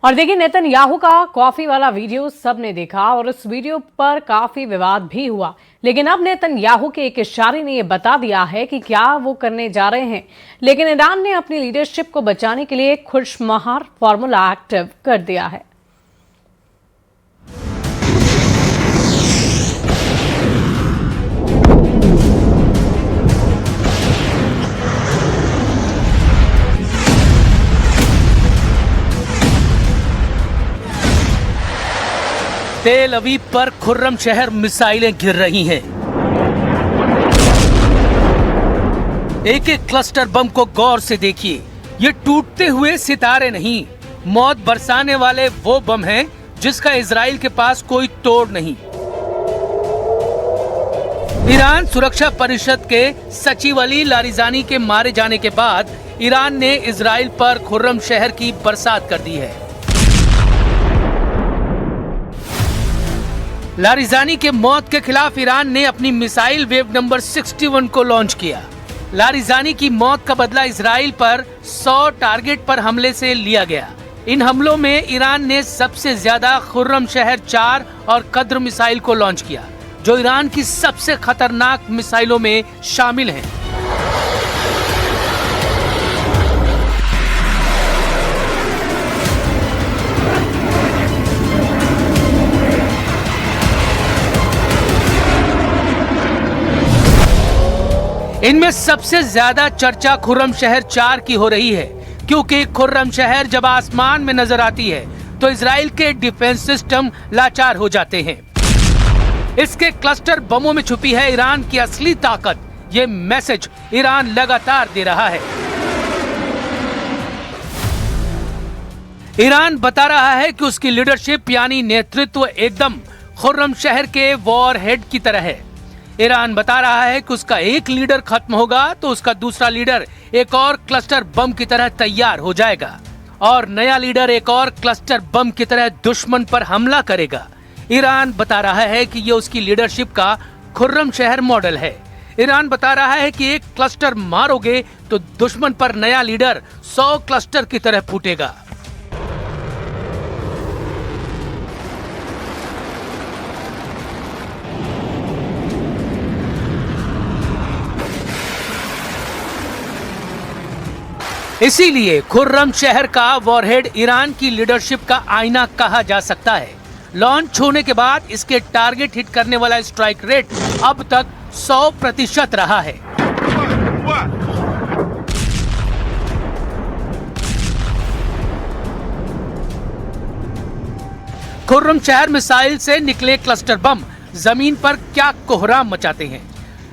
और देखिए, नेतन्याहू का कॉफी वाला वीडियो सबने देखा और इस वीडियो पर काफी विवाद भी हुआ। लेकिन अब नेतन्याहू के एक इशारे ने यह बता दिया है कि क्या वो करने जा रहे हैं। लेकिन ईरान ने अपनी लीडरशिप को बचाने के लिए खुशमहार फॉर्मूला एक्टिव कर दिया है। तेल अवीव पर खुर्रम शहर मिसाइलें गिर रही हैं। एक एक क्लस्टर बम को गौर से देखिए। ये टूटते हुए सितारे नहीं, मौत बरसाने वाले वो बम हैं जिसका इजराइल के पास कोई तोड़ नहीं। ईरान सुरक्षा परिषद के सचिव अली लारिजानी के मारे जाने के बाद ईरान ने इजराइल पर खुर्रम शहर की बरसात कर दी है। लारिजानी के मौत के खिलाफ ईरान ने अपनी मिसाइल वेव नंबर 61 को लॉन्च किया। लारिजानी की मौत का बदला इजराइल पर 100 टारगेट पर हमले से लिया गया। इन हमलों में ईरान ने सबसे ज्यादा खुर्रम शहर 4 और कद्र मिसाइल को लॉन्च किया, जो ईरान की सबसे खतरनाक मिसाइलों में शामिल हैं। इनमें सबसे ज्यादा चर्चा खुर्रम शहर 4 की हो रही है, क्योंकि खुर्रम शहर जब आसमान में नजर आती है तो इजराइल के डिफेंस सिस्टम लाचार हो जाते हैं। इसके क्लस्टर बमों में छुपी है ईरान की असली ताकत। ये मैसेज ईरान लगातार दे रहा है। ईरान बता रहा है कि उसकी लीडरशिप यानी नेतृत्व एकदम खुर्रम शहर के वॉर हेड की तरह है। ईरान बता रहा है कि उसका एक लीडर खत्म होगा तो उसका दूसरा लीडर एक और क्लस्टर बम की तरह तैयार हो जाएगा और नया लीडर एक और क्लस्टर बम की तरह दुश्मन पर हमला करेगा। ईरान बता रहा है कि यह उसकी लीडरशिप का खुर्रम शहर मॉडल है। ईरान बता रहा है कि एक क्लस्टर मारोगे तो दुश्मन पर नया लीडर 100 क्लस्टर की तरह फूटेगा। इसीलिए खुर्रम शहर का वॉरहेड ईरान की लीडरशिप का आईना कहा जा सकता है। लॉन्च होने के बाद इसके टारगेट हिट करने वाला स्ट्राइक रेट अब तक 100% रहा है। खुर्रम शहर मिसाइल से निकले क्लस्टर बम जमीन पर क्या कोहराम मचाते हैं।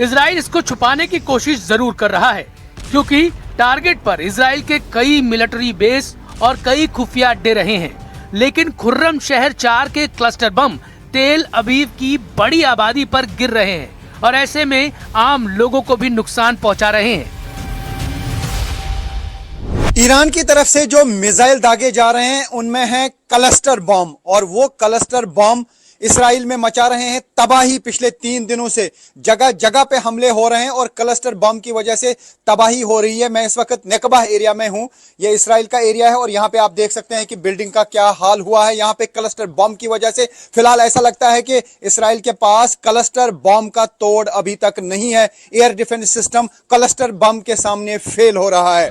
इजराइल इसको छुपाने की कोशिश जरूर कर रहा है, क्योंकि टारगेट पर इजराइल के कई मिलिट्री बेस और कई खुफिया अड्डे रहे हैं। लेकिन खुर्रम शहर 4 के क्लस्टर बम तेल अवीव की बड़ी आबादी पर गिर रहे हैं और ऐसे में आम लोगों को भी नुकसान पहुंचा रहे हैं। ईरान की तरफ से जो मिसाइल दागे जा रहे हैं उनमें है क्लस्टर बम, और वो क्लस्टर बम इसराइल में मचा रहे हैं तबाही। पिछले 3 दिनों से जगह जगह पे हमले हो रहे हैं और क्लस्टर बम की वजह से तबाही हो रही है। मैं इस वक्त नेकबा एरिया में हूं। ये इसराइल का एरिया है और यहाँ पे आप देख सकते हैं कि बिल्डिंग का क्या हाल हुआ है। यहाँ पे क्लस्टर बम की वजह से फिलहाल ऐसा लगता है कि इसराइल के पास क्लस्टर बम का तोड़ अभी तक नहीं है। Air defence system cluster bomb के सामने फेल हो रहा है।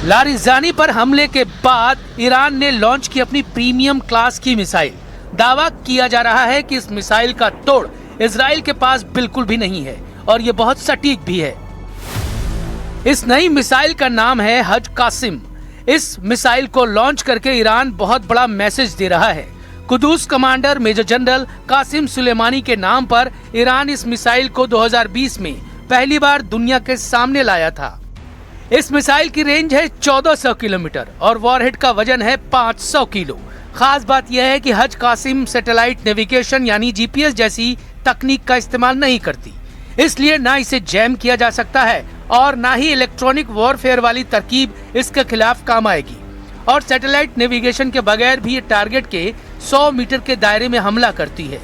लारिजानी पर हमले के बाद ईरान ने लॉन्च की अपनी प्रीमियम क्लास की मिसाइल। दावा किया जा रहा है कि इस मिसाइल का तोड़ इजराइल के पास बिल्कुल भी नहीं है और ये बहुत सटीक भी है। इस नई मिसाइल का नाम है हज कासिम। इस मिसाइल को लॉन्च करके ईरान बहुत बड़ा मैसेज दे रहा है। Quds commander major general Qasem Soleimani के नाम पर ईरान इस मिसाइल को 2020 में पहली बार दुनिया के सामने लाया था। इस मिसाइल की रेंज है 1400 किलोमीटर और वॉरहेड का वजन है 500 किलो। खास बात यह है कि हज कासिम सैटेलाइट नेविगेशन यानी जीपीएस जैसी तकनीक का इस्तेमाल नहीं करती, इसलिए ना इसे जैम किया जा सकता है और ना ही इलेक्ट्रॉनिक वॉरफेयर वाली तरकीब इसके खिलाफ काम आएगी। और सैटेलाइट नेविगेशन के बगैर भी ये टारगेट के 100 मीटर के दायरे में हमला करती है।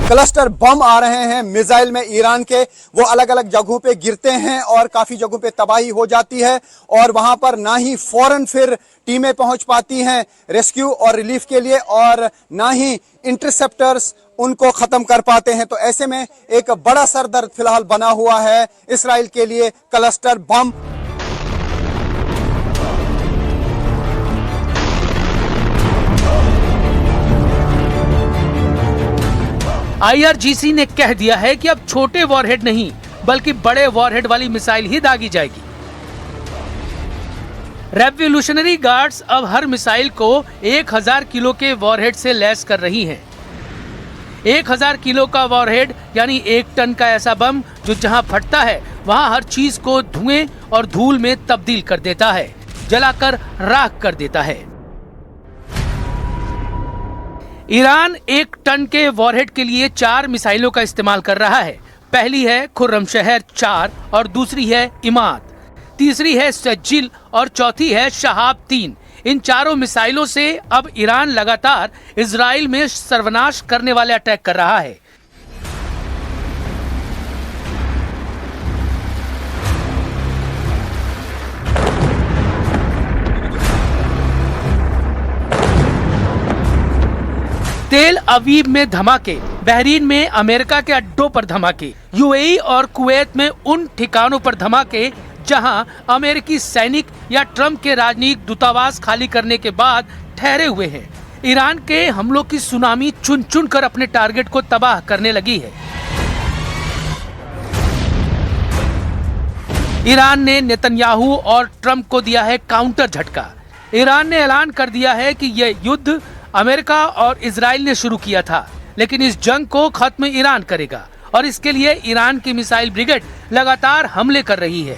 क्लस्टर बम आ रहे हैं मिसाइल में ईरान के, वो अलग अलग जगहों पे गिरते हैं और काफी जगहों पे तबाही हो जाती है और वहां पर ना ही फौरन फिर टीमें पहुंच पाती हैं रेस्क्यू और रिलीफ के लिए और ना ही इंटरसेप्टर्स उनको खत्म कर पाते हैं। तो ऐसे में एक बड़ा सरदर्द फिलहाल बना हुआ है इस्राइल के लिए क्लस्टर बम। IRGC ने कह दिया है कि अब छोटे वॉरहेड नहीं बल्कि बड़े वॉरहेड वाली मिसाइल ही दागी जाएगी। रेवोल्यूशनरी गार्ड्स अब हर मिसाइल को 1000 किलो के वॉरहेड से लैस कर रही हैं। 1000 किलो का वॉरहेड यानी 1 टन का ऐसा बम जो जहां फटता है वहां हर चीज को धुएं और धूल में तब्दील कर देता है, जलाकर राख कर देता है। ईरान 1 टन के वॉरहेड के लिए 4 मिसाइलों का इस्तेमाल कर रहा है। पहली है खुर्रमशहर 4 और दूसरी है इमाद, तीसरी है सज्जिल और चौथी है शहाब 3। इन चारों मिसाइलों से अब ईरान लगातार इजराइल में सर्वनाश करने वाले अटैक कर रहा है। तेल अवीव में धमाके, बहरीन में अमेरिका के अड्डों पर धमाके, यूएई और कुवैत में उन ठिकानों पर धमाके जहां अमेरिकी सैनिक या ट्रंप के राजनयिक दूतावास खाली करने के बाद ठहरे हुए हैं। ईरान के हमलों की सुनामी चुन चुन कर अपने टारगेट को तबाह करने लगी है। ईरान ने नेतन्याहू और ट्रंप को दिया है काउंटर झटका। ईरान ने ऐलान कर दिया है कि यह युद्ध अमेरिका और इजराइल ने शुरू किया था, लेकिन इस जंग को खत्म ईरान करेगा और इसके लिए ईरान की मिसाइल ब्रिगेड लगातार हमले कर रही है।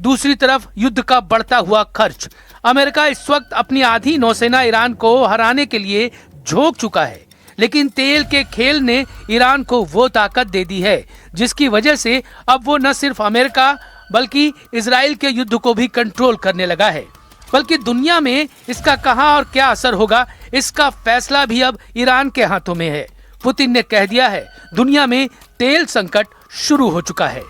दूसरी तरफ युद्ध का बढ़ता हुआ खर्च। अमेरिका इस वक्त अपनी आधी नौसेना ईरान को हराने के लिए झोंक चुका है, लेकिन तेल के खेल ने ईरान को वो ताकत दे दी है जिसकी वजह से अब वो न सिर्फ अमेरिका बल्कि इजराइल के युद्ध को भी कंट्रोल करने लगा है। बल्कि दुनिया में इसका कहां और क्या असर होगा इसका फैसला भी अब ईरान के हाथों में है। पुतिन ने कह दिया है दुनिया में तेल संकट शुरू हो चुका है।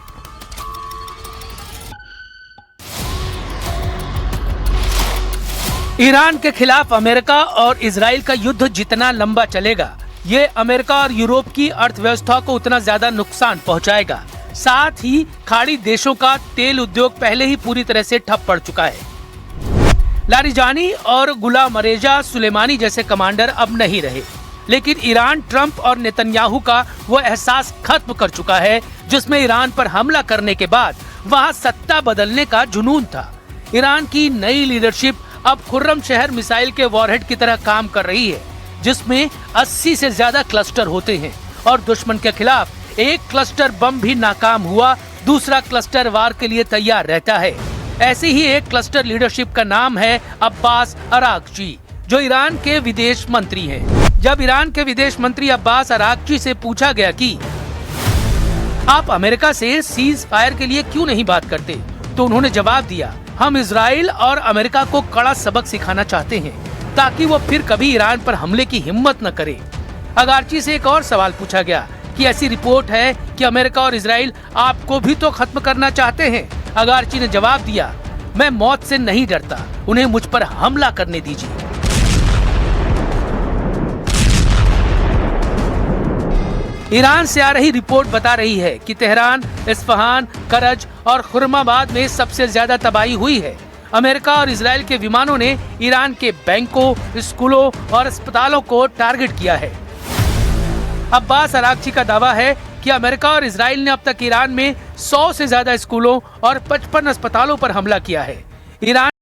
ईरान के खिलाफ अमेरिका और इजराइल का युद्ध जितना लंबा चलेगा, ये अमेरिका और यूरोप की अर्थव्यवस्था को उतना ज्यादा नुकसान पहुंचाएगा। साथ ही खाड़ी देशों का तेल उद्योग पहले ही पूरी तरह से ठप पड़ चुका है। लारिजानी और गुलाम रेजा सुलेमानी जैसे कमांडर अब नहीं रहे, लेकिन ईरान ट्रंप और नेतन्याहू का वो एहसास खत्म कर चुका है जिसमें ईरान पर हमला करने के बाद वहां सत्ता बदलने का जुनून था। ईरान की नई लीडरशिप अब खुर्रमशहर मिसाइल के वॉरहेड की तरह काम कर रही है, जिसमें 80 से ज्यादा क्लस्टर होते हैं और दुश्मन के खिलाफ एक क्लस्टर बम भी नाकाम हुआ, दूसरा क्लस्टर वार के लिए तैयार रहता है। ऐसी ही एक क्लस्टर लीडरशिप का नाम है अब्बास अरागची, जो ईरान के विदेश मंत्री हैं। जब ईरान के विदेश मंत्री अब्बास अरागची से पूछा गया कि आप अमेरिका से सीज फायर के लिए क्यों नहीं बात करते, तो उन्होंने जवाब दिया, हम इजराइल और अमेरिका को कड़ा सबक सिखाना चाहते हैं ताकि वो फिर कभी ईरान पर हमले की हिम्मत न करे। अरागची से एक और सवाल पूछा गया कि ऐसी रिपोर्ट है कि अमेरिका और इजराइल आपको भी तो खत्म करना चाहते हैं। अरागची ने जवाब दिया, मैं मौत से नहीं डरता, उन्हें मुझ पर हमला करने दीजिए। ईरान से आ रही रिपोर्ट बता रही है कि तेहरान, इस्फहान, करज और खुर्माबाद में सबसे ज्यादा तबाही हुई है। अमेरिका और इजराइल के विमानों ने ईरान के बैंकों, स्कूलों और अस्पतालों को टारगेट किया है। अब्बास अरागची का दावा है कि अमेरिका और इजराइल ने अब तक ईरान में 100 से ज्यादा स्कूलों और 55 अस्पतालों पर हमला किया है। ईरान